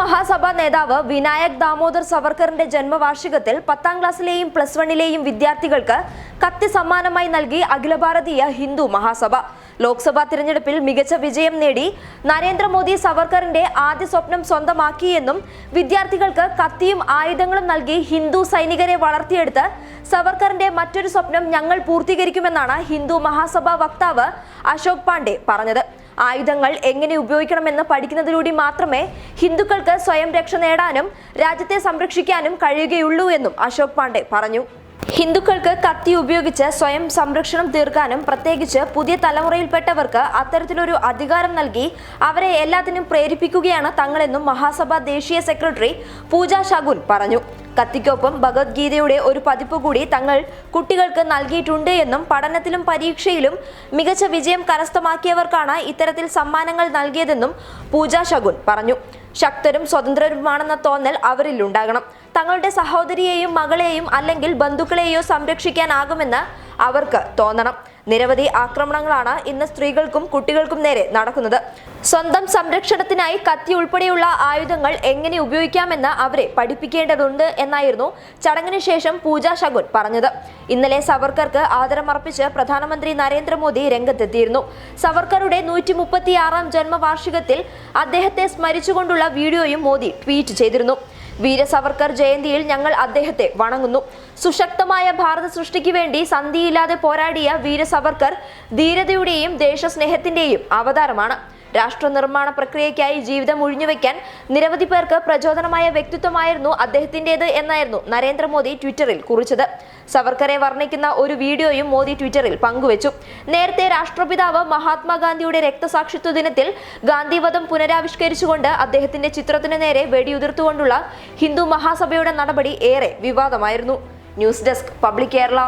മഹാസഭ നേതാവ് വിനായക് ദാമോദർ സവർക്കറിന്റെ ജന്മവാർഷികത്തിൽ 10ാം ക്ലാസ്സിലെയും പ്ലസ് 1ലെയും വിദ്യാർത്ഥികൾക്ക് കത്തി സമ്മാനമായി നൽകി അഖില ഭാരതീയ ഹിന്ദു മഹാസഭ. ലോക്സഭാ തിരഞ്ഞെടുപ്പിൽ മികച്ച വിജയം നേടി നരേന്ദ്രമോദി സവർക്കറിന്റെ ആദ്യ സ്വപ്നം സ്വന്തമാക്കിയെന്നും വിദ്യാർത്ഥികൾക്ക് കത്തിയും ആയുധങ്ങളും നൽകി ഹിന്ദു സൈനികരെ വളർത്തിയെടുത്ത് സവർക്കറിന്റെ മറ്റൊരു സ്വപ്നം ഞങ്ങൾ പൂർത്തീകരിക്കുമെന്നാണ് ഹിന്ദു മഹാസഭ വക്താവ് അശോക് പാണ്ഡെ പറഞ്ഞത്. ആയുധങ്ങൾ എങ്ങനെ ഉപയോഗിക്കണമെന്ന് പഠിക്കുന്നതിലൂടെ മാത്രമേ ഹിന്ദുക്കൾക്ക് സ്വയം രക്ഷ നേടാനും രാജ്യത്തെ സംരക്ഷിക്കാനും കഴിയുകയുള്ളൂ എന്നും അശോക് പാണ്ഡെ പറഞ്ഞു. ഹിന്ദുക്കൾക്ക് കത്തി ഉപയോഗിച്ച് സ്വയം സംരക്ഷണം തീർക്കാനും പ്രത്യേകിച്ച് പുതിയ തലമുറയിൽപ്പെട്ടവർക്ക് അത്തരത്തിലൊരു അധികാരം നൽകി അവരെ എല്ലാത്തിനും പ്രേരിപ്പിക്കുകയാണ് തങ്ങളെന്നും മഹാസഭ ദേശീയ സെക്രട്ടറി പൂജ ശകുൻ പറഞ്ഞു. കത്തിക്കൊപ്പം ഭഗവത്ഗീതയുടെ ഒരു പതിപ്പ് കൂടി തങ്ങൾ കുട്ടികൾക്ക് നൽകിയിട്ടുണ്ട് എന്നും പഠനത്തിലും പരീക്ഷയിലും മികച്ച വിജയം കരസ്ഥമാക്കിയവർക്കാണ് ഇത്തരത്തിൽ സമ്മാനങ്ങൾ നൽകിയതെന്നും പൂജ ശകുൻ പറഞ്ഞു. ശക്തരും സ്വതന്ത്രരുമാണെന്ന തോന്നൽ അവരിൽ ഉണ്ടാകണം. തങ്ങളുടെ സഹോദരിയെയും മകളെയും അല്ലെങ്കിൽ ബന്ധുക്കളെയോ സംരക്ഷിക്കാനാകുമെന്ന് അവർക്ക് തോന്നണം. നിരവധി ആക്രമണങ്ങളാണ് ഇന്ന് സ്ത്രീകൾക്കും കുട്ടികൾക്കും നേരെ നടക്കുന്നത്. സ്വന്തം സംരക്ഷണത്തിനായി കത്തി ഉൾപ്പെടെയുള്ള ആയുധങ്ങൾ എങ്ങനെ ഉപയോഗിക്കാമെന്ന് അവരെ പഠിപ്പിക്കേണ്ടതുണ്ട് എന്നായിരുന്നു ചടങ്ങിന് ശേഷം പൂജ ശകുൻ പറഞ്ഞത്. ഇന്നലെ സവർക്കർക്ക് ആദരമർപ്പിച്ച് പ്രധാനമന്ത്രി നരേന്ദ്രമോദി രംഗത്തെത്തിയിരുന്നു. സവർക്കറുടെ 136ാം ജന്മവാർഷികത്തിൽ അദ്ദേഹത്തെ സ്മരിച്ചുകൊണ്ടുള്ള വീഡിയോയും മോദി ട്വീറ്റ് ചെയ്തിരുന്നു. വീര സവർക്കർ ജയന്തിയിൽ ഞങ്ങൾ അദ്ദേഹത്തെ വണങ്ങുന്നു. സുശക്തമായ ഭാരത സൃഷ്ടിക്ക് വേണ്ടി സന്ധിയില്ലാതെ പോരാടിയ വീര സവർക്കർ ധീരതയുടെയും ദേശസ്നേഹത്തിന്റെയും അവതാരമാണ്. രാഷ്ട്ര നിർമ്മാണ പ്രക്രിയയ്ക്കായി ജീവിതം ഒഴിഞ്ഞുവെക്കാൻ നിരവധി പേർക്ക് പ്രചോദനമായ വ്യക്തിത്വമായിരുന്നു അദ്ദേഹത്തിൻ്റെത് എന്നായിരുന്നു നരേന്ദ്രമോദി ട്വിറ്ററിൽ കുറിച്ചത്. സവർക്കറെ വർണ്ണിക്കുന്ന ഒരു വീഡിയോയും മോദി ട്വിറ്ററിൽ പങ്കുവച്ചു. നേരത്തെ രാഷ്ട്രപിതാവ് മഹാത്മാഗാന്ധിയുടെ രക്തസാക്ഷിത്വ ദിനത്തിൽ ഗാന്ധിവധം പുനരാവിഷ്കരിച്ചുകൊണ്ട് അദ്ദേഹത്തിന്റെ ചിത്രത്തിനു നേരെ വെടിയുതിർത്തുകൊണ്ടുള്ള ഹിന്ദു മഹാസഭയുടെ നടപടി ഏറെ വിവാദമായിരുന്നു. News desk public Kerala.